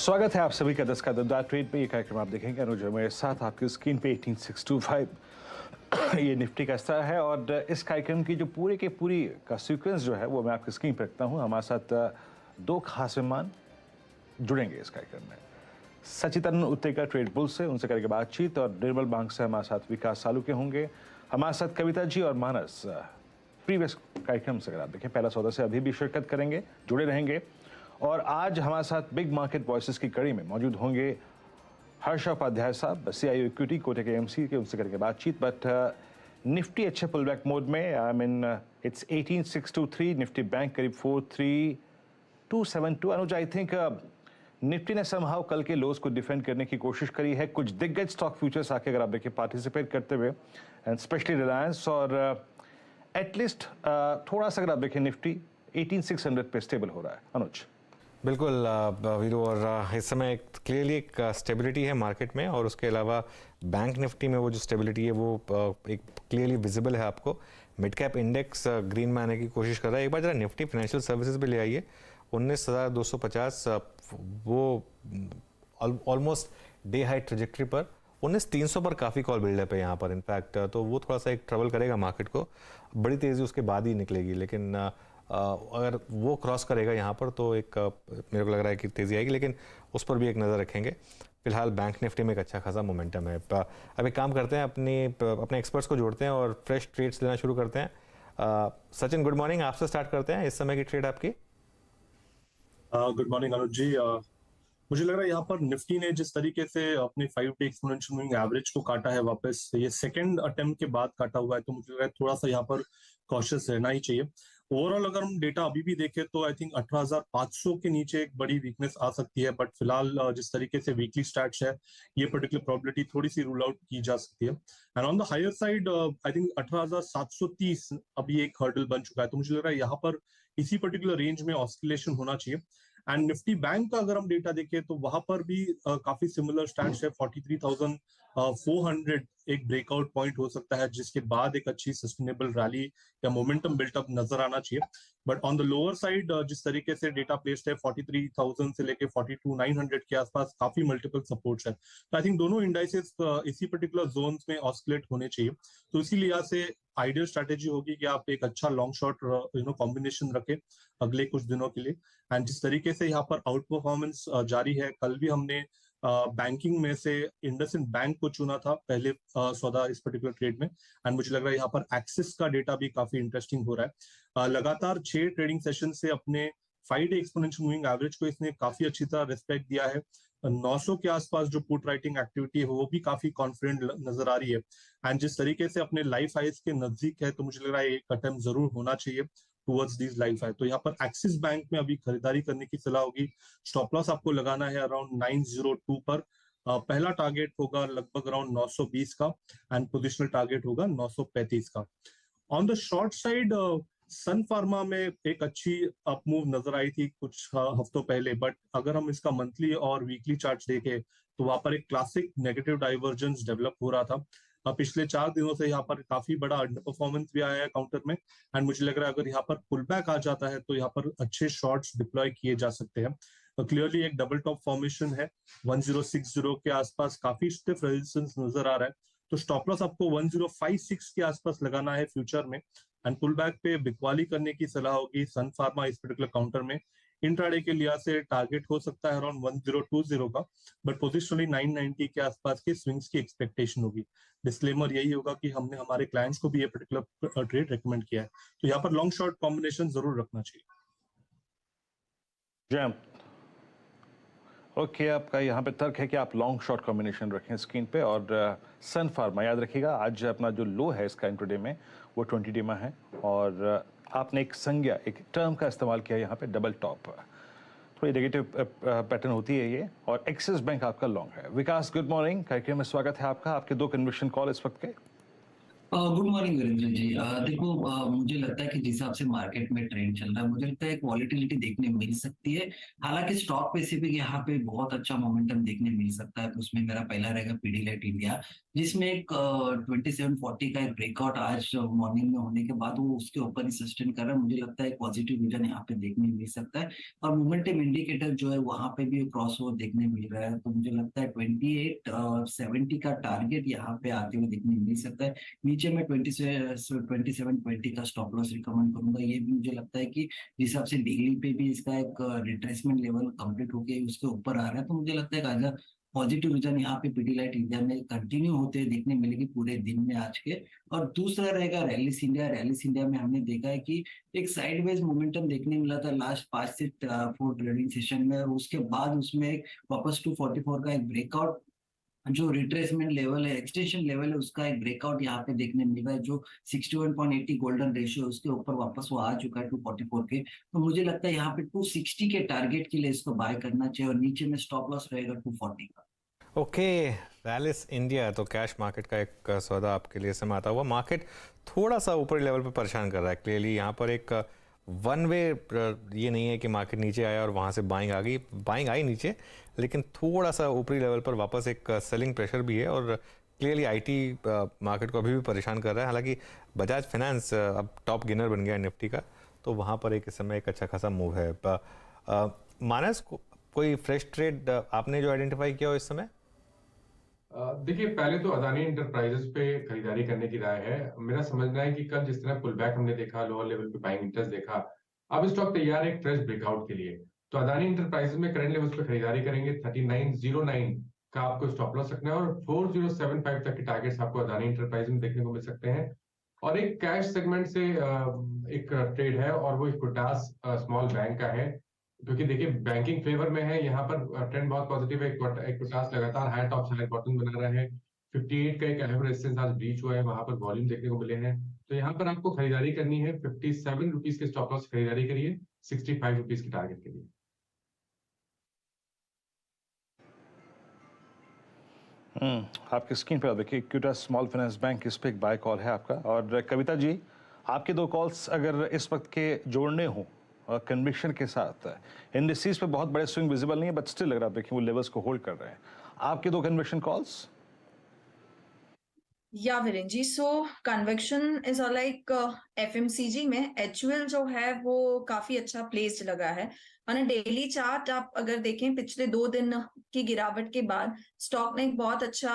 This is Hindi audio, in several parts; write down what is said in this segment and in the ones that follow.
स्वागत है आप सभी का 10 का दमदार ट्रेड पे। ये कार्यक्रम आप देखेंगे अनुज मेरे साथ आपकी स्क्रीन पे 18625 ये निफ्टी का स्तर है और इस कार्यक्रम की जो पूरे के पूरी का सीक्वेंस जो है वो मैं आपकी स्क्रीन पर रखता हूँ। हमारे साथ दो खास मेहमान जुड़ेंगे इस कार्यक्रम में। सचितरन उत्तेका ट्रेड बुल से उनसे करेंगे बातचीत और निर्मल बैंक से हमारे साथ विकास सालू के होंगे। हमारे साथ कविता जी और मानस प्रीवियस कार्यक्रम से अगर आप देखें पहला सौदा से अभी भी शिरकत करेंगे, जुड़े रहेंगे। और आज हमारे साथ बिग मार्केट वॉइसेस की कड़ी में मौजूद होंगे हर्ष उपाध्याय साहब, सीआईओ इक्विटी कोटे के एमसी के, उनसे करेंगे बातचीत। बट निफ्टी अच्छे पुल बैक मोड में, I mean it's 18623, Nifty bank करीब 43272। अनुज, आई थिंक निफ्टी ने समहाउ कल के लोज को डिफेंड करने की कोशिश करी है। कुछ दिग्गज स्टॉक फ्यूचर्स आके अगर आप देखिए पार्टिसिपेट करते हुए, एंड स्पेशली रिलायंस, और एटलीस्ट थोड़ा सा अगर आप देखें निफ्टी 18600 पे स्टेबल हो रहा है। अनुज बिल्कुल वीरू, और इस समय क्लियरली एक स्टेबिलिटी है मार्केट में, और उसके अलावा बैंक निफ्टी में वो जो स्टेबिलिटी है वो एक क्लियरली विजिबल है आपको। मिड कैप इंडेक्स ग्रीन में आने की कोशिश कर रहा है। एक बार जरा निफ्टी फाइनेंशियल सर्विसेज पे ले आइए, 19,250 वो ऑलमोस्ट डे हाई ट्रेजेक्ट्री पर, 19,300 पर काफ़ी कॉल बिल्डअप है यहाँ पर इनफैक्ट, तो वो थोड़ा सा एक ट्रबल करेगा मार्केट को। बड़ी तेज़ी उसके बाद ही निकलेगी, लेकिन अगर वो क्रॉस करेगा यहाँ पर तो एक मेरे को लग रहा है कि तेज़ी आएगी, लेकिन उस पर भी एक नज़र रखेंगे। फिलहाल बैंक निफ्टी में एक अच्छा खासा मोमेंटम है। अब एक काम करते हैं, अपने एक्सपर्ट्स को जोड़ते हैं और फ्रेश ट्रेड्स लेना शुरू करते हैं। सचिन, गुड मॉर्निंग, आपसे स्टार्ट करते हैं। इस समय की ट्रेड आपकी? गुड मॉर्निंग अनुज जी। मुझे लग रहा है यहाँ पर निफ्टी ने जिस तरीके से अपने 5-day एक्सपोनेंशियल मूविंग एवरेज को काटा है वापस, ये सेकंड अटेम्प्ट के बाद काटा हुआ है, तो मुझे लग रहा है थोड़ा सा यहाँ पर कॉशियस रहना ही चाहिए। ओवरऑल अगर हम डेटा अभी भी देखें तो आई थिंक 18,500 के नीचे एक बड़ी वीकनेस आ सकती है, बट फिलहाल जिस तरीके से वीकली स्टैट्स है, ये पर्टिकुलर प्रोबेबिलिटी थोड़ी सी रूल आउट की जा सकती है। And on the higher side I think 18,730 अभी एक हर्डल बन चुका है, तो मुझे लग रहा है यहाँ पर इसी पर्टिकुलर रेंज में ऑस्किलेशन होना चाहिए। एंड निफ्टी बैंक का अगर हम डेटा देखें तो वहां पर भी काफी सिमिलर स्टैट्स है। 43,400 एक ब्रेकआउट पॉइंट हो सकता है, जिसके बाद एक अच्छी सस्टेनेबल रैली या मोमेंटम बिल्टअप नजर आना चाहिए। But on the lower side जिस तरीके से डेटा प्लेस्ड है, 43,000 से लेके 42,900 के आसपास काफी मल्टीपल सपोर्ट्स है, तो आई थिंक दोनों इंडाइसेस इसी पर्टिकुलर जोन्स में ऑस्किलेट होने चाहिए। तो इसी लिहाज से आइडियल स्ट्रैटेजी होगी कि आप एक अच्छा लॉन्ग शॉर्ट कॉम्बिनेशन रखें अगले कुछ दिनों के लिए। एंड जिस तरीके से यहाँ पर आउट परफॉर्मेंस जारी है, कल भी हमने बैंकिंग में से इंडसइंड बैंक को चुना था पहले सौदा इस पर्टिकुलर ट्रेड में। एंड मुझे लग रहा है यहाँ पर एक्सिस का डेटा भी काफी इंटरेस्टिंग हो रहा है। लगातार 6 ट्रेडिंग सेशन से अपने 5-day एक्सपोनेंशियल मूविंग एवरेज को इसने काफी अच्छी तरह रिस्पेक्ट दिया है। 900 के आसपास जो पुट राइटिंग एक्टिविटी है वो भी काफी कॉन्फिडेंट नजर आ रही है। एंड जिस तरीके से अपने लाइफ हाइज के नजदीक है, तो मुझे लग रहा है एक अटेम्प्ट जरूर होना चाहिए टुवर्ड्स दिस लाइफ हाई। तो यहाँ पर एक्सिस बैंक में अभी खरीदारी करने की सलाह होगी। स्टॉप लॉस आपको लगाना है अराउंड 902 पर। पहला टारगेट होगा लगभग अराउंड 920 का, एंड पोजिशनल टारगेट होगा 935 का। On the short side Sun Pharma में एक अच्छी अप मूव नजर आई थी कुछ हफ्तों पहले, बट अगर हम इसका मंथली और वीकली चार्ट देखें तो वहां पर एक क्लासिक नेगेटिव डाइवर्जेंस डेवलप हो रहा था। पिछले 4 दिनों से यहाँ पर काफी बड़ा अंडर परफॉर्मेंस भी आया है काउंटर में। एंड मुझे लग रहा है अगर यहाँ पर पुल बैक आ जाता है तो यहाँ पर अच्छे शॉर्ट्स डिप्लॉय किए जा सकते हैं। तो क्लियरली एक डबल टॉप फॉर्मेशन है, 1060 के आसपास काफी स्टिफ रेजिस्टेंस नजर आ रहा है, तो स्टॉप लॉस आपको 1056 के आसपास लगाना है फ्यूचर में। एंड पुल बैक पे बिकवाली करने की सलाह होगी सन फार्मा इस पर्टिकुलर काउंटर में। इंट्राडे के लिहाज से टारगेट हो सकता है अराउंड 1020 का, बट पोजिशनली 990 के आसपास के स्विंग्स की एक्सपेक्टेशन होगी। डिस्क्लेमर यही होगा कि हमने हमारे क्लाइंट्स को भी ये पर्टिकुलर ट्रेड रेकमेंड किया है, तो यहाँ पर लॉन्ग शॉर्ट कॉम्बिनेशन जरूर रखना चाहिए। जैम ओके, आपका यहाँ पे तर्क है कि आप लॉन्ग शॉर्ट कॉम्बिनेशन रखें स्क्रीन पे। और सन फार्मा याद रखिएगा, आज अपना जो लो है इसका इंट्राडे में वो 20 डे में है, और आपने एक संज्ञा, एक टर्म का इस्तेमाल किया यहाँ पे, डबल टॉप। थोड़ी नेगेटिव पैटर्न होती है ये, और एक्सिस बैंक आपका लॉन्ग है। विकास, गुड मॉर्निंग, कार्यक्रम में स्वागत है आपका। आपके 2 कन्विक्शन कॉल इस वक्त के। Good morning Virendra ji. देखो, मुझे लगता है कि जिस हिसाब से मार्केट में ट्रेंड चल रहा है, मुझे लगता है एक वॉलिटिलिटी देखने मिल सकती है। हालांकि स्टॉक स्पेसिफिक यहाँ पे बहुत अच्छा मोमेंटम देखने मिल सकता है, तो उसमें मेरा पहला रहेगा पीडीलाइट इंडिया, जिसमें एक 2740 का एक ब्रेकआउट आज मॉर्निंग में होने के बाद वो उसके ऊपर ही सस्टेन कर रहा है। मुझे लगता है एक पॉजिटिव विजन यहाँ पे देखने मिल सकता है, और मोमेंटम इंडिकेटर जो है वहां पे भी क्रॉस ओवर देखने मिल रहा है। तो मुझे लगता है 2870 का टारगेट यहाँ पे आते हुए देखने मिल सकता है। नीचे में 2720 का स्टॉप लॉस रिकमेंड करूंगा। ये भी मुझे लगता है कि जिस हिसाब से डेली पे भी इसका एक रिट्रेसमेंट लेवल कंप्लीट होके उसके ऊपर आ रहा है, तो मुझे लगता है कि आज पॉजिटिव विजन यहाँ पे पीडीलाइट इंडिया में कंटिन्यू होते हुए देखने मिलेगी पूरे दिन में आज के। और दूसरा रहेगा रैलिस इंडिया। रैलिस इंडिया में हमने देखा है कि एक साइडवेज मोमेंटम देखने मिला था लास्ट 5 से 4 ट्रेडिंग सेशन में, और उसके बाद उसमें एक वापस 244 का एक ब्रेकआउट, जो रिट्रेसमेंट लेवल है, एक्सटेंशन लेवल है, उसका एक ब्रेकआउट यहाँ पे देखने मिल रहा है। जो 61.80 गोल्डन रेशियो उसके ऊपर वापस वो आ चुका है 244 के। तो मुझे लगता है यहाँ पे 260 के टारगेट के लिए इसको बाय करना चाहिए, और नीचे में स्टॉप लॉस रहेगा 240 का। ओके, रैलिस इंडिया तो कैश मार्केट का एक सौदा आपके लिए समय आता हुआ। मार्केट थोड़ा सा ऊपरी लेवल पे परेशान कर रहा है क्लियरली। यहाँ पर एक वन वे ये नहीं है कि मार्केट नीचे आया और वहाँ से बाइंग आ गई, बाइंग आई नीचे, लेकिन थोड़ा सा ऊपरी लेवल पर वापस एक सेलिंग प्रेशर भी है, और क्लियरली आईटी मार्केट को अभी भी परेशान कर रहा है। हालांकि बजाज फाइनेंस अब टॉप गेनर बन गया है निफ्टी का, तो वहाँ पर एक इस समय एक अच्छा खासा मूव है। मानस, कोई फ्रेश ट्रेड आपने जो आइडेंटिफाई किया हो इस समय? देखिए, पहले तो अदानी इंटरप्राइजेस पे खरीदारी करने की राय है। मेरा समझना है कि कल जिस तरह पुल बैक हमने देखा, लोअर लेवल पे बाइंग इंटरेस्ट देखा, अब स्टॉक तैयार है एक फ्रेश ब्रेकआउट के लिए। तो अदानी इंटरप्राइजेस में करंट लेवल्स पे खरीदारी करेंगे। 3909 का आपको स्टॉप लॉस रखना है, और 4075 तक के टारगेट्स आपको अदानी इंटरप्राइजेस में देखने को मिल सकते हैं। और एक कैश सेगमेंट से एक ट्रेड है, और वो इक्विटास स्मॉल बैंक का है, क्योंकि देखिए बैंकिंग फेवर में है। यहाँ पर ट्रेंड बहुत पॉजिटिव है। इक्विटास लगातार हाई टॉप हाई बॉटम बना रहा है। 58 का एक अहम रेजिस्टेंस आज ब्रीच हुआ है, वहां पर वॉल्यूम देखने को मिले हैं। तो यहाँ पर आपको खरीदारी करनी है। 57 रुपीज के स्टॉप लॉस खरीदारी करिए, 65 रुपीज के टारगेट के लिए। आपकी स्क्रीन पर देखिए इक्विटास स्मॉल फाइनेंस बैंक, इस पे एक बाय कॉल है आपका। और कविता जी, आपके 2 कॉल्स अगर इस वक्त के जोड़ने हों और कन्विक्शन के साथ, इंडिसेस पे बहुत बड़े स्विंग विजिबल नहीं है, बट स्टिल अगर आप देखें वो लेवल्स को होल्ड कर रहे हैं, आपके 2 कन्विक्शन कॉल्स? या वीरेन जी, सो कन्वेक्शन इज लाइक एफएमसीजी में एचयूएल जो है वो काफी अच्छा प्लेस्ड लगा है। ऑन डेली चार्ट आप अगर देखें पिछले 2 दिन की गिरावट के बाद स्टॉक ने एक बहुत अच्छा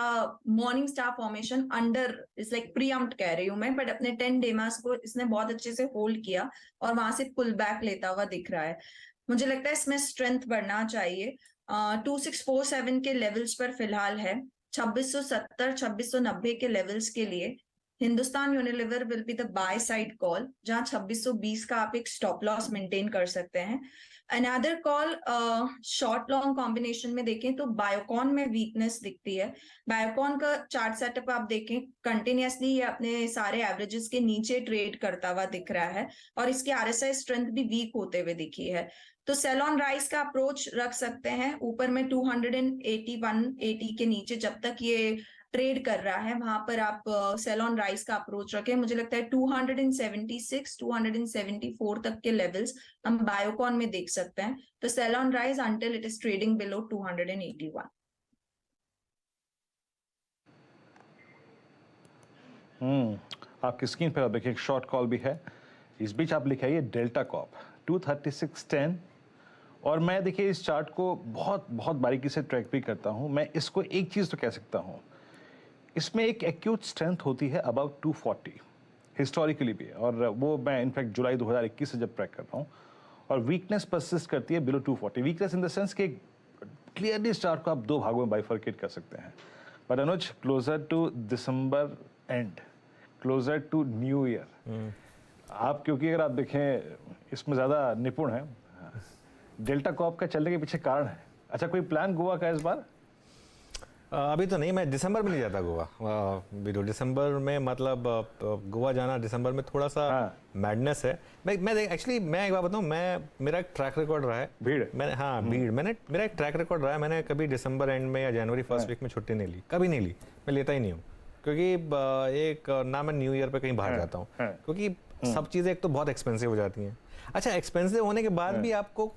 मॉर्निंग स्टार फॉर्मेशन अंडर इस लाइक प्रीएम्प्ट कह रही हूं मैं, बट अपने 10 डेमास को इसने बहुत अच्छे से होल्ड किया और वहां से पुल बैक लेता हुआ दिख रहा है। मुझे लगता है इसमें स्ट्रेंथ बढ़ना चाहिए। 2647 के लेवल्स पर फिलहाल है। 2670 2690 के लेवल्स के लिए Hindustan Unilever will be the by side call, जहां 2620 का आप एक स्टॉप लॉस मेंटेन कर सकते हैं। Another call short long combination में देखें तो बायोकॉन में वीकनेस दिखती है। बायोकॉन का चार्ट सेटअप आप देखें, कंटिन्यूसली ये अपने सारे एवरेजेस के नीचे ट्रेड करता हुआ दिख रहा है, और इसकी आरएसआई स्ट्रेंथ भी वीक होते हुए दिखी है। तो सेल ऑन राइज का अप्रोच रख सकते हैं ऊपर में 281.80 के नीचे जब तक ये ट्रेड कर रहा है, वहां पर आप सेल ऑन राइज का अप्रोच रखें। मुझे लगता है 276 274 तक के लेवल्स हम बायोकॉन में देख सकते हैं। तो sell on rise until it is trading below 281। आपकी स्क्रीन पर आप देखिए एक शॉर्ट कॉल भी है। इस बीच आप लिखाइए डेल्टा कॉप 236.10, और मैं देखिए इस चार्ट को बहुत बहुत बारीकी से ट्रैक भी करता हूं। मैं इसको एक चीज़ तो कह सकता हूं, इसमें एक एक्यूट स्ट्रेंथ होती है अबाउट 240 हिस्टोरिकली भी, और वो मैं इनफैक्ट जुलाई 2021 से जब ट्रैक कर रहा हूँ, और वीकनेस परसिस्ट करती है below 240। Weakness in the sense कि क्लियरली इस चार्ट को आप 2 भागों में बाइफर्केट कर सकते हैं। But Anuj, closer to December end, closer to new year, आप क्योंकि अगर आप देखें इसमें ज़्यादा निपुण हैं, डेल्टा कॉप का चलने के पीछे कारण है। अच्छा, कोई प्लान गोवा का इस बार? अभी तो नहीं, मैं दिसंबर में नहीं जाता गोवा। वीडियो दिसंबर में, मतलब गोवा जाना दिसंबर में थोड़ा सा मैडनेस है। मैं एक्चुअली मैं एक बात बताऊँ, मेरा एक ट्रैक रिकॉर्ड रहा है भीड़। मेरा एक ट्रैक रिकॉर्ड रहा है। मैंने कभी दिसंबर एंड में या जनवरी फर्स्ट वीक में छुट्टी नहीं ली, कभी नहीं ली, मैं लेता ही नहीं हूँ। क्योंकि एक ना मैं न्यू ईयर पे कहीं बाहर जाता हूँ, क्योंकि सब चीज़ें एक तो बहुत एक्सपेंसिव हो जाती हैं। अच्छा, एक्सपेंसिव होने के बाद भी आपको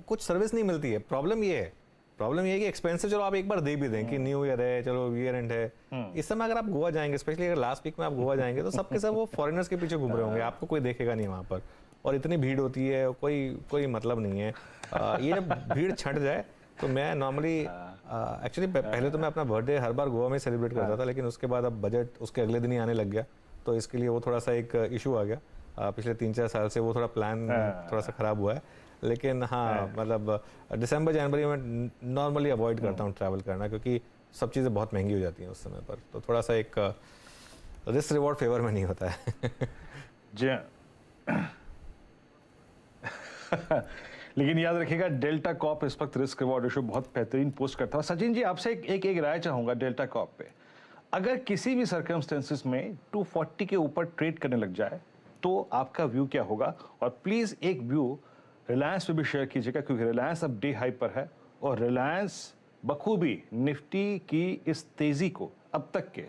कुछ सर्विस नहीं मिलती है। प्रॉब्लम ये है कि एक्सपेंसिव चलो आप एक बार दे भी दें कि न्यू ईयर है, चलो ईयर एंड है। इस समय अगर आप गोवा जाएंगे, स्पेशली अगर लास्ट वीक में आप गोवा जाएंगे, तो सबके सब वो फॉरेनर्स के पीछे घूम रहे होंगे, आपको कोई देखेगा नहीं वहाँ पर, और इतनी भीड़ होती है, कोई मतलब नहीं है। ये जब भीड़ छट जाए तो मैं नॉर्मली एक्चुअली पहले तो मैं अपना बर्थडे हर बार गोवा में सेलिब्रेट करता था, लेकिन उसके बाद अब बजट उसके अगले दिन ही आने लग गया, तो इसके लिए वो थोड़ा सा एक इशू आ गया। पिछले 3-4 साल से वो थोड़ा प्लान थोड़ा सा ख़राब हुआ है। लेकिन हाँ, मतलब दिसंबर जनवरी में नॉर्मली अवॉइड करता हूँ ट्रैवल करना, क्योंकि सब चीज़ें बहुत महंगी हो जाती हैं उस समय पर, तो थोड़ा सा एक रिस्क रिवॉर्ड फेवर में नहीं होता है। जी लेकिन याद रखिएगा, डेल्टा कॉप इस वक्त रिस्क रिवॉर्ड रेशो बहुत बेहतरीन पोस्ट करता है। सचिन जी, आपसे एक राय चाहूंगा डेल्टा कॉप पे। अगर किसी भी सर्कमस्टेंसेस में 240 के ऊपर ट्रेड करने लग जाए तो आपका व्यू क्या होगा? और प्लीज एक व्यू रिलायंस पे भी शेयर कीजिएगा, क्योंकि रिलायंस अब डे हाई पर है और रिलायंस बखूबी निफ्टी की इस तेजी को अब तक के,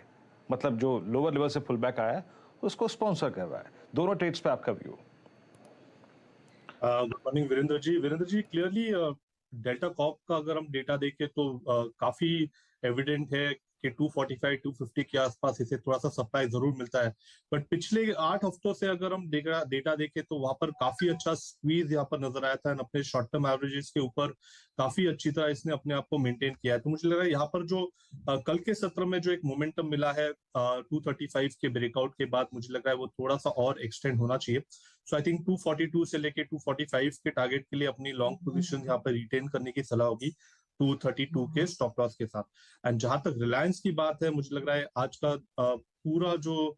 मतलब जो लोअर लेवल से पुल बैक आया है, उसको स्पॉन्सर कर रहा है। दोनों ट्रेड्स पे आपका view? Good morning Virendra ji, clearly delta corp का अगर हम डेटा देखें तो काफी एविडेंट है कि 245 250 के आसपास इसे थोड़ा सा सप्लाई जरूर मिलता है, बट पिछले 8 हफ्तों से अगर हम डेटा देखें तो वहां पर काफी अच्छा स्क्वीज यहाँ पर नजर आया था, अपने शॉर्ट टर्म एवरेजेस के ऊपर काफी अच्छी तरह इसने अपने आप को मेंटेन किया है। तो मुझे लग रहा है यहाँ पर जो कल के सत्र में जो एक मोमेंटम मिला है 235 के ब्रेकआउट के बाद, मुझे लग रहा है वो थोड़ा सा और एक्सटेंड होना चाहिए। सो आई थिंक 242 से लेके 245 के टारगेट के लिए अपनी लॉन्ग पोजीशन यहाँ पर रिटेन करने की सलाह होगी 232 के स्टॉप लॉस के साथ। एंड जहां तक रिलायंस की बात है, मुझे लग रहा है आज का पूरा जो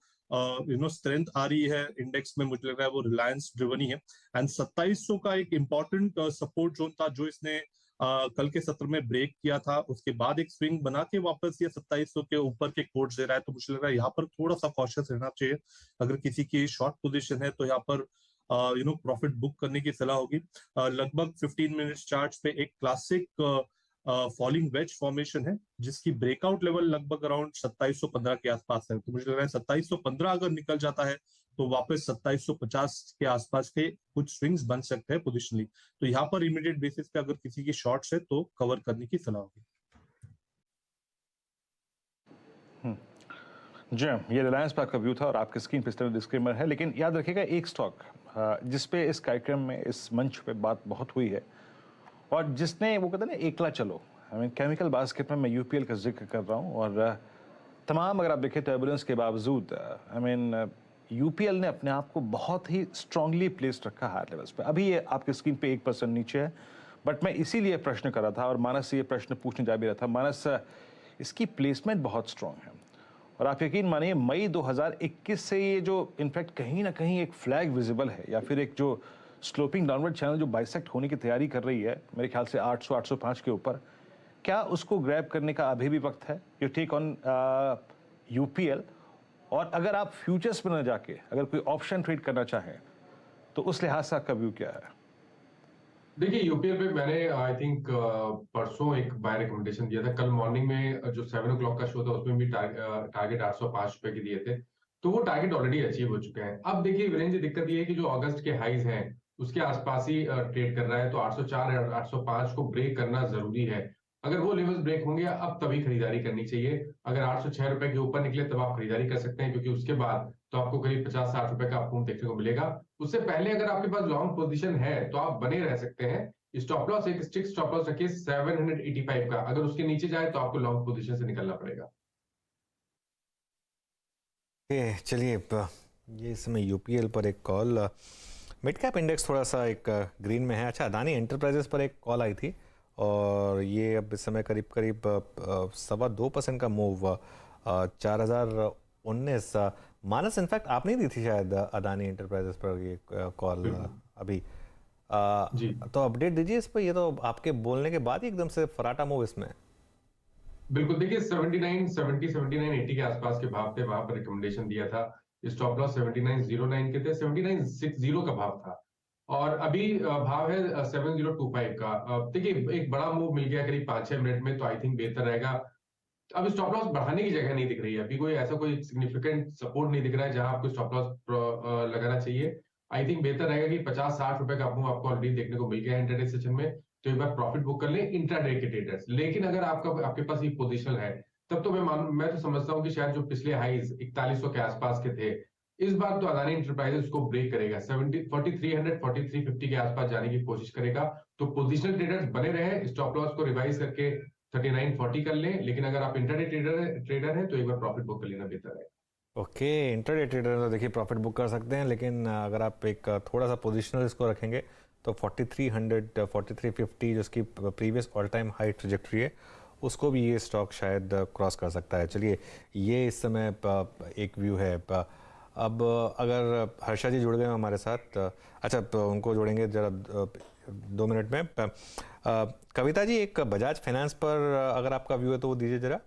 स्ट्रेंथ आ रही है इंडेक्स में, मुझे लग रहा है वो रिलायंस ड्रिवन ही है। एंड 2700 का एक इंपॉर्टेंट सपोर्ट जोन था जो इसने कल के सत्र में ब्रेक किया था, उसके बाद एक स्विंग बना के वापस ये 2700 के ऊपर के कोट्स दे रहा है। तो मुझे लग रहा है यहाँ पर थोड़ा सा कॉशियस रहना चाहिए। अगर किसी की शॉर्ट पोजीशन है तो यहाँ पर प्रॉफिट बुक करने की सलाह होगी। लगभग 15 मिनट्स चार्ट पे एक क्लासिक फॉलिंग वेज फॉर्मेशन है जिसकी ब्रेकआउट लेवल लगभग अराउंड 2715 के आसपास है। तो मुझे लग रहा है 2715 अगर निकल जाता है तो वापस 2750 के आसपास के कुछ स्विंग्स बन सकते हैं पोजिशनली। तो यहाँ पर इमीडिएट बेसिस पे अगर किसी की शॉर्ट्स है तो कवर करने की सलाह होगी। जी, ये रिलायंस पे आपका व्यू था और आपके स्क्रीन पे इस तरह डिस्क्लेमर है। लेकिन याद रखिएगा, एक स्टॉक जिसपे इस कार्यक्रम में, इस मंच पे बात बहुत हुई है और जिसने वो कहते हैं ना एकला चलो, आई मीन केमिकल बास्केट में मैं यूपीएल का जिक्र कर रहा हूँ। और तमाम अगर आप देखें टर्बुलेंस के बावजूद, आई मीन यूपीएल ने अपने आप को बहुत ही स्ट्रांगली प्लेस्ड रखा हायर लेवल्स पे। अभी ये आपके स्क्रीन पे 1% नीचे है, बट मैं इसीलिए प्रश्न कर रहा था और मानस से ये प्रश्न पूछने जा भी रहा था। मानस, इसकी प्लेसमेंट बहुत स्ट्रांग है और आप यकीन मानिए मई 2021 से ये जो इनफैक्ट कहीं ना कहीं एक फ्लैग विजिबल है या फिर एक जो स्लोपिंग डाउनवर्ड चैनल जो बाइसेक्ट होने की तैयारी कर रही है, मेरे ख्याल से 800-805 के ऊपर, क्या उसको ग्रैब करने का अभी भी वक्त है? You take on UPL. और अगर आप फ्यूचर्स में न जाके अगर कोई ऑप्शन ट्रेड करना चाहें तो उस लिहाज से आपका व्यू क्या है? देखिए, यूपीएल पे मैंने आई थिंक परसों एक बाय रिकमेंडेशन दिया था। कल मॉर्निंग में जो 7 o'clock का शो था उसमें भी टारगेट 805 रुपए के दिए थे, तो वो टारगेट ऑलरेडी अचीव हो चुके हैं। अब देखिए वीरेंद्र जी, दिक्कत ये है कि जो अगस्त के हाइज हैं उसके आसपास ही ट्रेड कर रहा है, तो 804 और 805 को ब्रेक करना जरूरी है। अगर वो लेवल्स ब्रेक होंगे अब तभी खरीदारी करनी चाहिए। अगर 806 रुपए के ऊपर निकले तब आप खरीदारी कर सकते हैं, क्योंकि उसके बाद तो आपको करीब 50-60 रुपए का आपको देखने को मिलेगा। उससे पहले अगर आपके पास लॉन्ग पोजीशन है तो आप बने रह सकते हैं। स्टॉप लॉस एक स्ट्रिक्ट स्टॉप लॉस रखिए 785 का, अगर उसके नीचे जाए तो आपको लॉन्ग पोजीशन से निकलना पड़ेगा। चलिए, ये इस समय यूपीएल पर एक कॉल, मिड कैप इंडेक्स थोड़ा सा एक ग्रीन में है। अच्छा, अदानी एंटरप्राइजेस पर एक कॉल आई थी और ये अब इस समय करीब 2.25% का मूव, 4019। मानस, इनफैक्ट आपने ही दी थी शायद अदानी एंटरप्राइजेस पर ये कॉल अभी। जी, तो अपडेट दीजिए इस पर। ये तो आपके बोलने के बाद ही एकदम से फराटा मूव इसमें। बिल्कुल। देखिए 79, 70, 79, 80 के आसपास के भाव थे, वहां पर रिकमेंडेशन दिया था। स्टॉप लॉस 7909 के थे, 7960 का भाव था और अभी भाव है 7025 का। देखिए एक बड़ा मूव मिल गया करीब 5-6 मिनट में, तो आई थिंक बेहतर रहेगा अब स्टॉप लॉस बढ़ाने की जगह नहीं दिख रही है, अभी कोई ऐसा कोई सिग्निफिकेंट सपोर्ट नहीं दिख रहा है जहां आपको स्टॉप लॉस लगाना चाहिए। आई थिंक बेहतर रहेगा कि 50-60 रुपए का मूव आपको ऑलरेडी देखने को मिल गया है इंट्राडे सेशन में, तो एक बार प्रॉफिट बुक कर लें इंट्राडे के ट्रेडर्स। लेकिन अगर आपके पास ये पोजीशन है, तब तो मैं तो समझता हूँ कि शायद जो पिछले हाईज 4100 के आसपास के थे, इस बार तो अदानी इंटरप्राइजेस को ब्रेक करेगा, 4300 4350 के आसपास जाने की कोशिश करेगा। तो पोजिशनल ट्रेडर्स बने रहे, स्टॉप लॉस को रिवाइज करके 3940 कर लें, लेकिन अगर आप इंट्राडे ट्रेडर हैं तो एक बार प्रॉफिट बुक कर लेना बेहतर है। ओके, इंट्राडे ट्रेडर तो देखिए प्रॉफिट बुक कर सकते हैं, लेकिन अगर आप एक थोड़ा सा पोजिशनल इसको रखेंगे तो 4300 4350 जो उसकी previous all time high trajectory है, उसको भी ये स्टॉक शायद क्रॉस कर सकता है। चलिए, ये इस समय एक व्यू है। अब अगर हर्षा जी जुड़ गए हमारे साथ, अच्छा उनको जोड़ेंगे ज़रा 2 मिनट में। कविता जी, एक बजाज फाइनेंस पर अगर आपका व्यू है तो वो दीजिए ज़रा।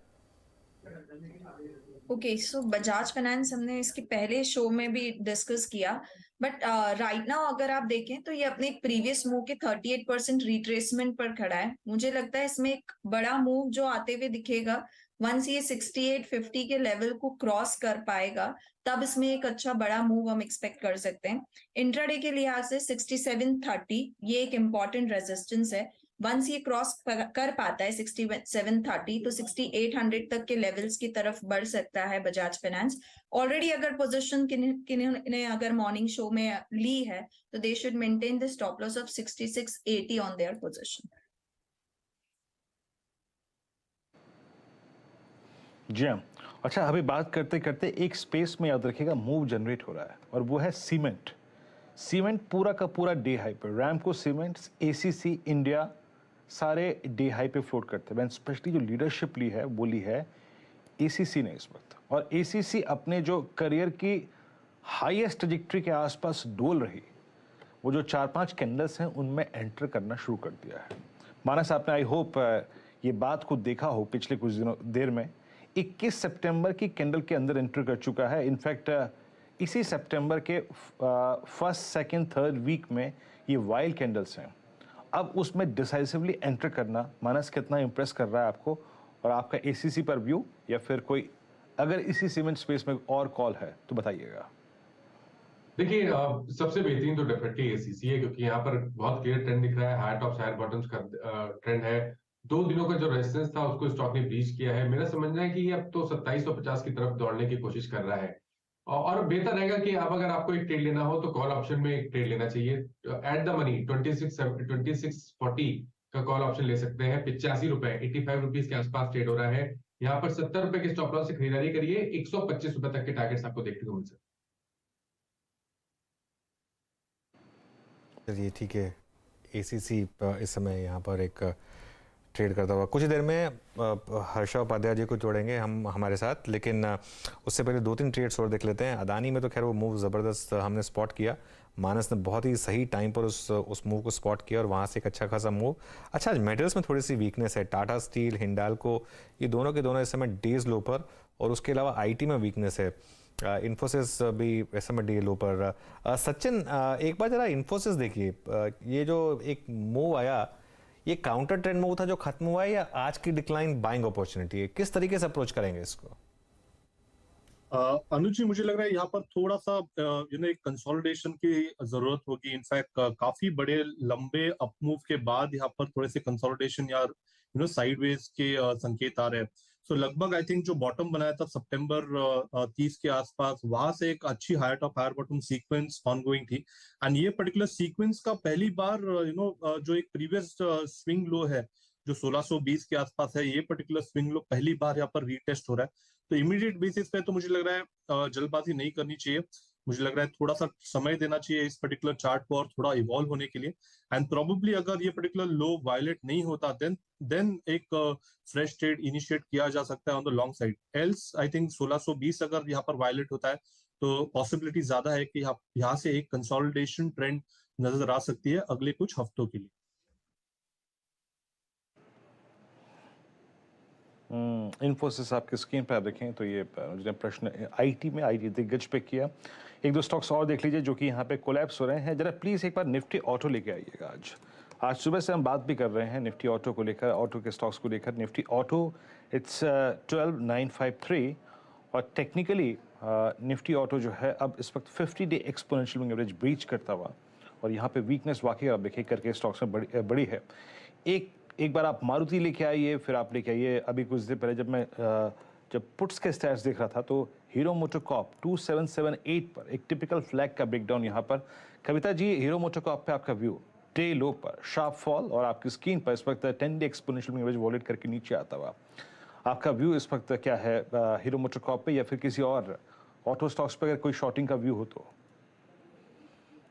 ओके, सो बजाज फाइनेंस हमने इसके पहले शो में भी डिस्कस किया, बट राइट नाउ अगर आप देखें तो ये अपने एक प्रीवियस मूव के 38% रिट्रेसमेंट पर खड़ा है। मुझे लगता है इसमें एक बड़ा मूव जो आते हुए दिखेगा, वंस ये 6850 के लेवल को क्रॉस कर पाएगा, तब इसमें एक अच्छा बड़ा मूव हम एक्सपेक्ट कर सकते हैं। इंट्राडे के लिहाज से 6730 ये एक इम्पॉर्टेंट रेजिस्टेंस है। वंस ये क्रॉस कर पाता है 6730 तो 6800 तक के लेवल्स की तरफ बढ़ सकता है बजाज फाइनेंस। ऑलरेडी अगर पोजीशन किन्होंने अगर मॉर्निंग शो में ली है तो they should maintain the stop loss of 6680 on their position. जी हाँ। अच्छा, अभी बात करते करते एक स्पेस में याद रखिएगा मूव जनरेट हो रहा है, और वो है सीमेंट। सीमेंट पूरा का पूरा डे हाई पे, रैमको सीमेंट्स, एसीसी, इंडिया सारे डे हाई पे फ्लोट करते हैं। स्पेशली जो लीडरशिप ली है वो ली है एसीसी ने इस वक्त, और एसीसी अपने जो करियर की हाईएस्ट ट्रजेक्टरी के आसपास डोल रही, वो जो 4-5 कैंडल्स हैं उनमें एंटर करना शुरू कर दिया है। मानस, आपने आई होप ये बात को देखा हो, पिछले कुछ दिनों देर में 21 सितंबर की कैंडल के अंदर एंटर कर चुका है। इनफैक्ट इसी सितंबर के फर्स्ट, सेकंड, थर्ड वीक में ये वाइल्ड कैंडल्स हैं। अब उसमें डिसाइसिवली एंटर करना, मानस कितना इंप्रेस कर रहा है आपको, और आपका एसीसी पर व्यू, या फिर कोई अगर इसी सीमेंट स्पेस में और कॉल है तो बताइएगा। देखिए, सबसे बेहतरीन तो डेफिनेटली एसीसी है, क्योंकि यहाँ पर बहुत क्लियर ट्रेंड दिख रहा है, हायर टॉप्स हायर बॉटम्स का ट्रेंड है। 2 दिनों का जो रेजिस्टेंस था उसको स्टॉक ने ब्रीच किया है। मेरा समझना है कि ये अब तो 2750 की तरफ दौड़ने की कोशिश कर रहा है, और बेहतर रहेगा कि अब अगर आपको एक ट्रेड लेना हो तो कॉल ऑप्शन में एक ट्रेड लेना चाहिए। एट द मनी 2640 का कॉल ऑप्शन ले सकते हैं। 85 रुपए 85 रुपीज के आसपास ट्रेड हो रहा है। यहाँ पर 70 रुपए के स्टॉप लॉस से खरीदारी करिए, 125 रुपए तक के टारगेट्स आपको देखने को मिल सकते हैं। चलिए, ठीक है। एसीसी इस समय यहाँ पर एक ट्रेड करता हुआ, कुछ देर में हर्षा उपाध्याय जी को जोड़ेंगे हम हमारे साथ, लेकिन उससे पहले 2-3 ट्रेड्स और देख लेते हैं। अदानी में तो खैर वो मूव ज़बरदस्त हमने स्पॉट किया, मानस ने बहुत ही सही टाइम पर उस मूव को स्पॉट किया और वहाँ से एक अच्छा खासा मूव। अच्छा, मेटल्स में थोड़ी सी वीकनेस है, टाटा स्टील, हिंडाल्को, ये दोनों के दोनों इस समय डेज लो पर, और उसके अलावा आईटी में वीकनेस है। इन्फोसिस भी इस समय डे लो पर। सचिन, एक बार जरा इन्फोसिस देखिए, ये जो एक मूव आया, ये काउंटर ट्रेंड मूव था जो खत्म हुआ है, या आज की डिक्लाइन बाइंग अपॉर्चुनिटी है? किस तरीके से अप्रोच करेंगे इसको? अनुज जी, मुझे लग रहा है यहाँ पर थोड़ा सा एक कंसोलिडेशन की जरूरत होगी। इनफैक्ट काफी बड़े लंबे अपमूव के बाद यहाँ पर थोड़े से कंसोलिडेशन या साइडवेज के संकेत आ रहे हैं। सो लगभग आई थिंक जो बॉटम बनाया था सितंबर 30 के आसपास, वहां से एक अच्छी higher top higher bottom sequence ongoing थी, एंड ये पर्टिकुलर सीक्वेंस का पहली बार जो एक प्रीवियस स्विंग लो है जो 1620 के आसपास है, ये पर्टिकुलर स्विंग लो पहली बार यहाँ पर रीटेस्ट हो रहा है। तो इमीडिएट बेसिस पे तो मुझे लग रहा है जल्दबाजी नहीं करनी चाहिए। मुझे लग रहा है थोड़ा सा समय देना चाहिए इस पर्टिकुलर चार्ट को और थोड़ा इवॉल्व होने के लिए, एंड प्रोबेबली अगर ये पर्टिकुलर लो वायलेट नहीं होता देन एक फ्रेश ट्रेड इनिशिएट किया जा सकता है on the long side. Else I think 1620 अगर यहाँ पर वायलेट होता है तो पॉसिबिलिटी ज्यादा है कि यहाँ से एक कंसोलिडेशन ट्रेंड नजर आ सकती है अगले कुछ हफ्तों के लिए। इन्फोसिस आपकी स्क्रीन पर आप देखें तो ये जिन्हें प्रश्न आईटी दिग्गज पे किया। 1-2 स्टॉक्स और देख लीजिए जो कि यहाँ पे कोलैप्स हो रहे हैं। जरा प्लीज एक बार निफ्टी ऑटो लेके आइएगा आज। आज सुबह से हम बात भी कर रहे हैं निफ्टी ऑटो को लेकर, ऑटो के स्टॉक्स को लेकर। निफ्टी ऑटो इट्स 12953 और टेक्निकली निफ्टी ऑटो जो है अब इस वक्त 50 day exponential moving average breach करता हुआ, और यहाँ पे वीकनेस वाकई आप देखिए करके स्टॉक्स में बड़ी है। एक बार आप मारुति लेके आइए, फिर आप लेके आइए अभी कुछ दिन पहले जब पुट्स के स्टैट्स देख रहा था तो हीरो मोटोकॉर्प 2778 पर एक टिपिकल फ्लैग का ब्रेकडाउन यहाँ पर। कविता जी, हीरो मोटोकॉर्प पे आपका व्यू? डे लो पर शार्प फॉल और आपकी स्क्रीन पर इस वक्त 10 day exponential moving average wallet करके नीचे आता हुआ। आपका व्यू इस वक्त क्या है हीरो मोटोकॉर्प पे या फिर किसी और ऑटो स्टॉक्स पे, अगर कोई शॉर्टिंग का व्यू हो तो?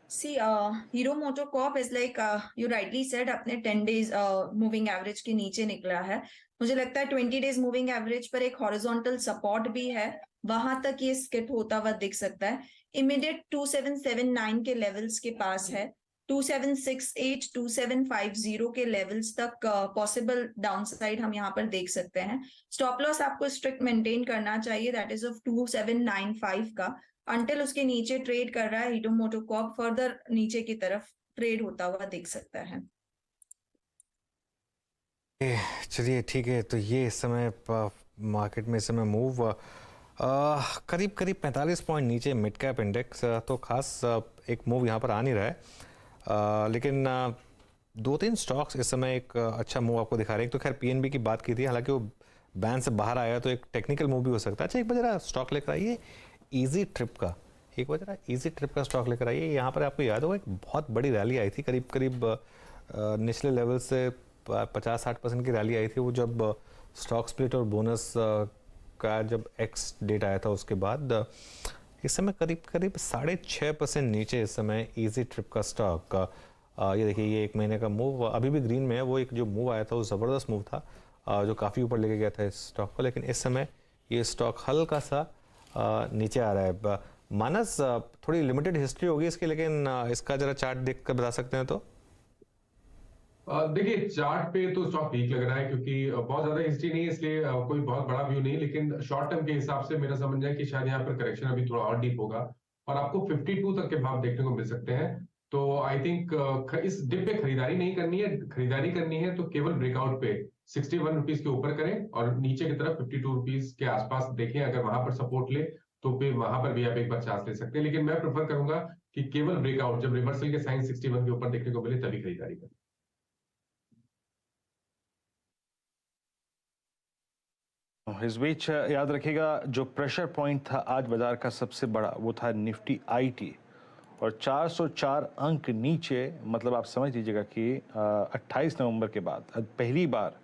See, Hero MotoCorp is like you rightly said, अपने 10 days मूविंग एवरेज के नीचे निकला है। मुझे लगता है 20 डेज मूविंग एवरेज पर एक हॉरिजॉन्टल सपोर्ट भी है, वहां तक ये स्किट होता हुआ दिख सकता है। इमीडिएट 2779 के लेवल्स के पास है, 2768 2750 के लेवल्स तक पॉसिबल डाउनसाइड हम यहाँ पर देख सकते हैं। स्टॉप लॉस आपको स्ट्रिक्ट मेंटेन करना चाहिए, दैट इज ऑफ 2795 का। अंटिल उसके नीचे ट्रेड कर रहा है, हीरो मोटोकॉर्प फर्दर नीचे की तरफ ट्रेड होता हुआ दिख सकता है। चलिए ठीक है, तो ये इस समय मार्केट में इस समय मूव करीब 45 पॉइंट नीचे मिड कैप इंडेक्स, तो खास एक मूव यहाँ पर आ नहीं रहा है, लेकिन 2-3 स्टॉक्स इस समय एक अच्छा मूव आपको दिखा रहे हैं। तो खैर पीएनबी की बात की थी, हालांकि वो बैन से बाहर आया तो एक टेक्निकल मूव भी हो सकता है। अच्छा, एक बार जरा स्टॉक लेकर आइए इजी ट्रिप का, एक बार जरा इजी ट्रिप का स्टॉक लेकर आइए। यहाँ पर आपको याद होगा एक बहुत बड़ी रैली आई थी, करीब निचले लेवल से 50-60% की रैली आई थी, वो जब स्टॉक स्प्लिट और बोनस का जब एक्स डेट आया था उसके बाद। इस समय करीब 6.5% नीचे इस समय इजी ट्रिप का स्टॉक का। ये देखिए, ये 1 महीने का मूव अभी भी ग्रीन में है। वो एक जो मूव आया था वो ज़बरदस्त मूव था, जो काफ़ी ऊपर लेके गया था इस स्टॉक को, लेकिन इस समय ये स्टॉक हल्का सा नीचे आ रहा है। मानस, थोड़ी लिमिटेड हिस्ट्री होगी इसकी, लेकिन इसका जरा चार्ट देख कर बता सकते हैं तो? देखिए, चार्ट पे तो स्टॉक वीक लग रहा है क्योंकि बहुत ज्यादा हिस्ट्री नहीं है, इसलिए कोई बहुत बड़ा व्यू नहीं, लेकिन शॉर्ट टर्म के हिसाब से मेरा समझ है कि शायद यहाँ पर करेक्शन अभी थोड़ा और डीप होगा और आपको 52 तक के भाव देखने को मिल सकते हैं। तो आई थिंक इस डिप पे खरीदारी नहीं करनी है, खरीदारी करनी है तो केवल ब्रेकआउट पे 61 रुपीज के ऊपर करें और नीचे की तरफ 52 रुपीज के आसपास देखें। अगर वहां पर सपोर्ट ले तो फिर वहां पर भी आप एक बार चांस ले सकते हैं, लेकिन मैं प्रेफर करूंगा कि केवल ब्रेकआउट जब रिवर्सल के साइन 61 के ऊपर देखने को मिले तभी खरीदारी करें। इस बीच याद रखिएगा, जो प्रेशर पॉइंट था आज बाजार का सबसे बड़ा, वो था निफ्टी आईटी, और 404 अंक नीचे, मतलब आप समझ लीजिएगा कि 28 नवंबर के बाद पहली बार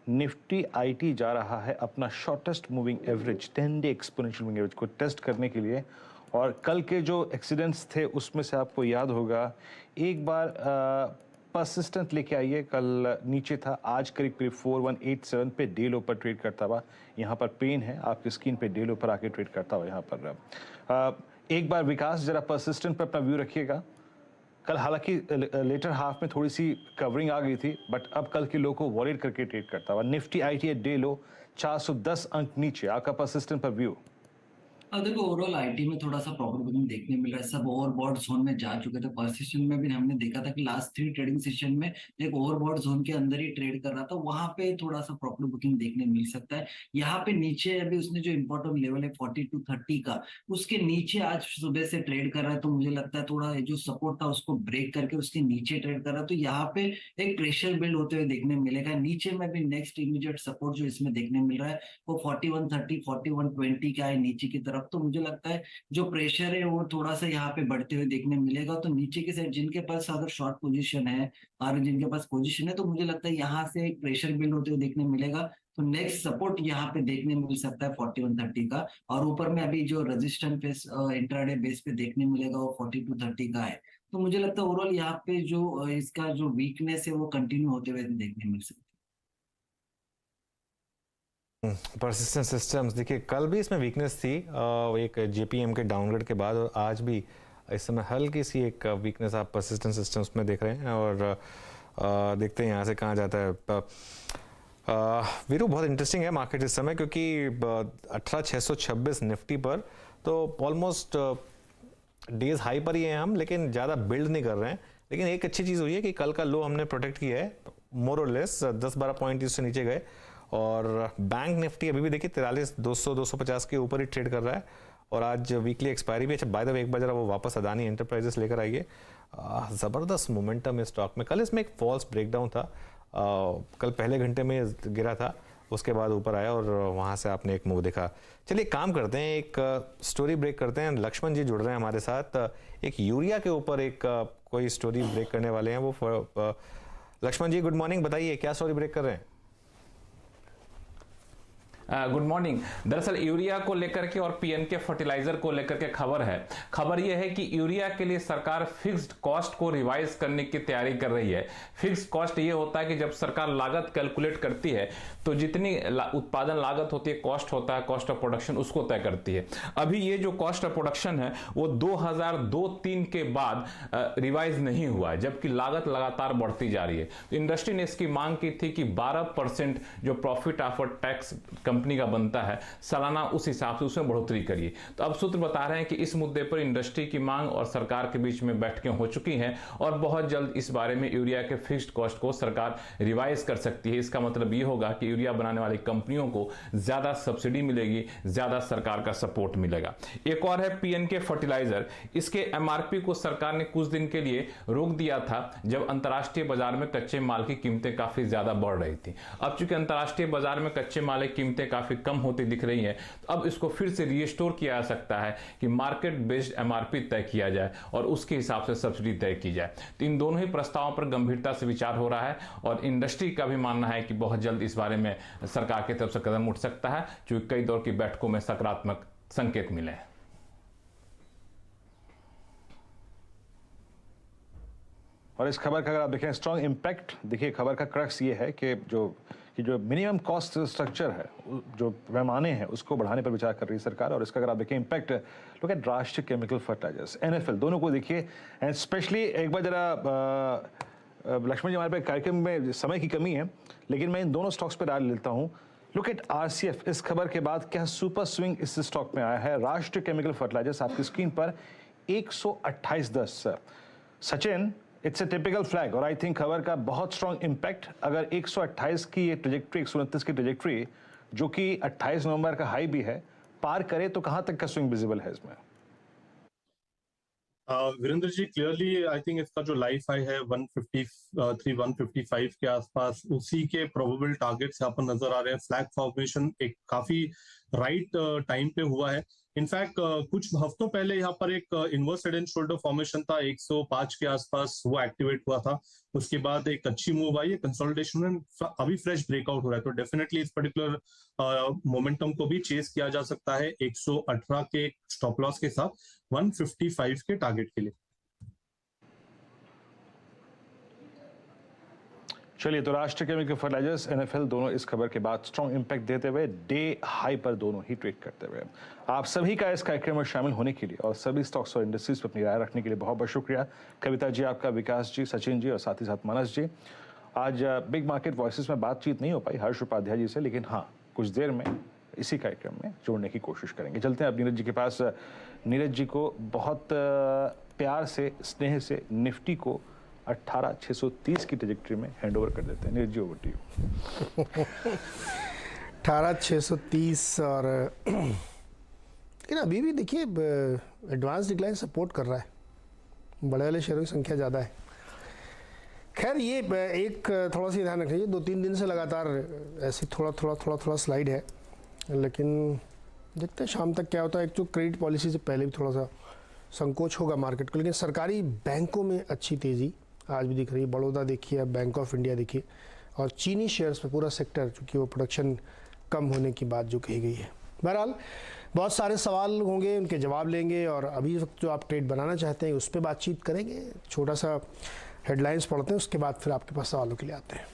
निफ्टी आईटी जा रहा है अपना shortest moving average 10 day exponential moving average को टेस्ट करने के लिए। और कल के जो एक्सीडेंट्स थे उसमें से आपको याद होगा, एक बार परसिस्टेंट लेके आइए, कल नीचे था, आज करीब 4187 पे डे लो पर ट्रेड करता हुआ। यहाँ पर पेन है आपकी स्क्रीन पे, डे लो पर आके ट्रेड करता हुआ यहाँ पर। एक बार विकास जरा परसिस्टेंट पर अपना व्यू रखिएगा। कल हालांकि लेटर हाफ में थोड़ी सी कवरिंग आ गई थी, बट अब कल के लो को वॉलेट करके ट्रेड करता हुआ। निफ्टी आईटी डे लो 410 अंक नीचे, आपका परसिस्टेंट पर व्यू? अब देखो, ओवरऑल आईटी में थोड़ा सा प्रॉब्लम देखने मिल रहा है, सब ओवरबॉट जोन में जा चुके थे। परसिस्टेंट में भी हमने देखा था कि लास्ट 3 ट्रेडिंग सेशन में एक ओवरबॉट जोन के अंदर ही ट्रेड कर रहा था, वहां पे थोड़ा सा प्रॉफिट बुकिंग देखने मिल सकता है। यहाँ पे नीचे अभी उसने जो इंपॉर्टेंट लेवल है 4230 का, उसके नीचे आज सुबह से ट्रेड कर रहा है, तो मुझे लगता है थोड़ा जो सपोर्ट था उसको ब्रेक करके उसके नीचे ट्रेड कर रहा है, तो यहाँ पे एक प्रेशर बिल्ड होते हुए देखने मिलेगा। नीचे में भी नेक्स्ट इमीडिएट सपोर्ट जो इसमें देखने मिल रहा है वो 4130 4120 का है नीचे की तरफ। तो मुझे लगता है जो प्रेशर है वो थोड़ा सा यहाँ पे बढ़ते हुए देखने मिलेगा। तो नीचे के साइड जिनके पास अगर शॉर्ट पोजीशन है और जिनके पास पोजीशन है, तो मुझे लगता है यहाँ से एक प्रेशर बिल्ड होते हुए देखने मिलेगा। तो नेक्स्ट सपोर्ट यहाँ पे देखने मिल सकता है 4130 का, और ऊपर में अभी जो रेजिस्टेंस बेस इंट्राडे बेस पे देखने मिलेगा वो 4230 का है। तो मुझे लगता है ओवरऑल यहाँ पे जो इसका जो वीकनेस है वो कंटिन्यू होते हुए देखने मिल सकता है। परसिस्टेंट सिस्टम्स, देखिए कल भी इसमें वीकनेस थी एक जेपीएम के डाउनग्रेड के बाद, और आज भी इस समय हल्की सी एक वीकनेस आप परसिस्टेंट सिस्टम्स में देख रहे हैं। और देखते हैं यहाँ से कहाँ जाता है। वीरू, बहुत इंटरेस्टिंग है मार्केट इस समय, क्योंकि 18626 निफ्टी पर तो ऑलमोस्ट डेज हाई पर ही हैं हम, लेकिन ज़्यादा बिल्ड नहीं कर रहे हैं। लेकिन एक अच्छी चीज़ हुई है कि कल का लो हमने प्रोटेक्ट किया है, मोर और लेस 10-12 पॉइंट इससे नीचे गए, और बैंक निफ्टी अभी भी देखिए 43,200-250 के ऊपर ही ट्रेड कर रहा है, और आज वीकली एक्सपायरी भी। अच्छा, बाय द वे एक बार जरा वो वापस अदानी एंटरप्राइजेस लेकर आइए, ज़बरदस्त मोमेंटम है स्टॉक में। कल इसमें एक फॉल्स ब्रेकडाउन था, कल पहले घंटे में गिरा था, उसके बाद ऊपर आया और वहाँ से आपने एक मूव देखा। चलिए काम करते हैं, एक स्टोरी ब्रेक करते हैं। लक्ष्मण जी जुड़ रहे हैं हमारे साथ, एक यूरिया के ऊपर एक कोई स्टोरी ब्रेक करने वाले हैं वो। लक्ष्मण जी गुड मॉर्निंग, बताइए क्या स्टोरी ब्रेक कर रहे हैं? Good morning. दरअसल यूरिया को लेकर के और पीएनके फर्टिलाइजर को लेकर के खबर है। खबर यह है कि यूरिया के लिए सरकार फिक्स्ड कॉस्ट को रिवाइज करने की तैयारी कर रही है। फिक्स्ड कॉस्ट ये होता है कि जब सरकार लागत कैलकुलेट करती है तो जितनी उत्पादन लागत होती है, कॉस्ट होता है, कॉस्ट ऑफ प्रोडक्शन, उसको तय करती है। अभी ये जो कॉस्ट ऑफ प्रोडक्शन है वो 2002-03 के बाद रिवाइज नहीं हुआ है, जबकि लागत लगातार बढ़ती जा रही है। तो इंडस्ट्री ने इसकी मांग की थी कि 12% जो प्रॉफिट आफ्टर टैक्स कंपनी का बनता है सालाना, उस हिसाब से उसमें बढ़ोतरी करिए। तो अब सूत्र बता रहे हैं कि इस मुद्दे पर इंडस्ट्री की मांग और सरकार के बीच में बैठकें हो चुकी हैं और बहुत जल्द इस बारे में यूरिया के फिक्स्ड कॉस्ट को सरकार रिवाइज कर सकती है। इसका मतलब ये होगा कि यूरिया बनाने वाली कंपनियों को ज्यादा सब्सिडी मिलेगी, ज्यादा सरकार का सपोर्ट मिलेगा। एक और है पीएनके फर्टिलाइजर। इसके एमआरपी को सरकार ने कुछ दिन के लिए रोक दिया था जब अंतर्राष्ट्रीय बाजार में कच्चे माल की कीमतें काफी ज्यादा बढ़ रही थी। अब चूंकि अंतर्राष्ट्रीय बाजार में कच्चे माल की कीमतें काफी कम होती दिख रही हैं, तो अब इसको फिर से रीस्टोर किया जा सकता है कि मार्केट बेस्ड एमआरपी तय किया जाए और उसके हिसाब से सब्सिडी तय की जाए। तो इन दोनों ही प्रस्तावों पर गंभीरता से विचार हो रहा है और इंडस्ट्री का भी मानना है कि बहुत जल्द इस बारे में सरकार की तरफ से कदम उठ सकता है, क्योंकि कई दौर की बैठकों में सकारात्मक संकेत मिले हैं। और इस खबर का अगर आप देखें स्ट्रॉन्ग इम्पैक्ट, देखिए खबर का क्रक्स ये है कि जो मिनिमम कॉस्ट स्ट्रक्चर है, जो पैमाने हैं, उसको बढ़ाने पर विचार कर रही है सरकार। और इसका अगर आप देखें इम्पैक्ट, लुक एट राष्ट्रीय केमिकल फर्टिलाइजर्स, एनएफएल, दोनों को देखिए। एंड स्पेशली एक बार जरा लक्ष्मण जी, हमारे पे कार्यक्रम में समय की कमी है, लेकिन मैं इन दोनों स्टॉक्स पर डाल लेता हूँ। लुक एट आरसीएफ, इस खबर के बाद क्या सुपर स्विंग इस स्टॉक में आया है। राष्ट्रीय केमिकल फर्टिलाइजर्स आपकी स्क्रीन पर 128.10। Sachin, it's a typical flag और आई थिंक खबर का बहुत स्ट्रॉन्ग इम्पैक्ट। अगर 128 की ये ट्रेजेक्ट्री, 129 की ट्रेजेक्ट्री, जो कि 28 नवंबर का हाई भी है, पार करे तो कहां तक का स्विंग विजिबल है इसमें? Virendra ji, clearly I think इसका जो लाइफ हाई है 153-155 के आसपास, उसी के प्रोबेबल टारगेट्स यहाँ पर नजर आ रहे हैं। फ्लैग फॉर्मेशन एक काफी राइट टाइम पे हुआ है। इनफैक्ट कुछ हफ्तों पहले यहाँ पर एक inverse head and shoulder formation था 105 के आसपास, वो एक्टिवेट हुआ था। उसके बाद एक अच्छी मूव आई है, कंसोलिडेशन में अभी फ्रेश ब्रेकआउट हो रहा है। तो डेफिनेटली इस पर्टिकुलर मोमेंटम को भी चेस किया जा सकता है 118 के स्टॉप लॉस के साथ 155 के टारगेट के लिए। चलिए, तो राष्ट्रीय केमिकल फर्टिलाइजर्स, एनएफएल, दोनों इस खबर के बाद स्ट्रॉन्ग इम्पैक्ट देते हुए डे हाई पर दोनों ही ट्रेड करते हुए। आप सभी का इस कार्यक्रम में शामिल होने के लिए और सभी स्टॉक्स और इंडस्ट्रीज पर अपनी राय रखने के लिए बहुत बहुत शुक्रिया। कविता जी आपका, विकास जी, सचिन जी और साथ ही साथ मानस जी। आज बिग मार्केट वॉइसेस में बातचीत नहीं हो पाई हर्ष उपाध्याय जी से, लेकिन हाँ, कुछ देर में इसी कार्यक्रम में जोड़ने की कोशिश करेंगे। चलते हैं अब नीरज जी के पास। नीरज जी को बहुत प्यार से, स्नेह से निफ्टी को 18,630 की ट्रेजेक्टरी में हैंडओवर कर देते हैं। Neeraj ji, over to you. 18,630 और लेकिन अभी भी देखिए एडवांस डिक्लाइन सपोर्ट कर रहा है, बड़े वाले शेयरों की संख्या ज़्यादा है। खैर, ये एक थोड़ा सा ध्यान रखिए, 2-3 दिन से लगातार ऐसी थोड़ा स्लाइड है, लेकिन देखते हैं शाम तक क्या होता है। एक तो क्रेडिट पॉलिसी से पहले भी थोड़ा सा संकोच होगा मार्केट को, लेकिन सरकारी बैंकों में अच्छी तेज़ी आज भी दिख रही है। बड़ौदा देखिए, बैंक ऑफ इंडिया देखिए, और चीनी शेयर्स पे पूरा सेक्टर, चूँकि वो प्रोडक्शन कम होने की बात जो कही गई है। बहरहाल बहुत सारे सवाल होंगे, उनके जवाब लेंगे और अभी वक्त जो आप ट्रेड बनाना चाहते हैं उस पर बातचीत करेंगे। छोटा सा हेडलाइंस पढ़ते हैं, उसके बाद फिर आपके पास सवालों के लिए आते हैं।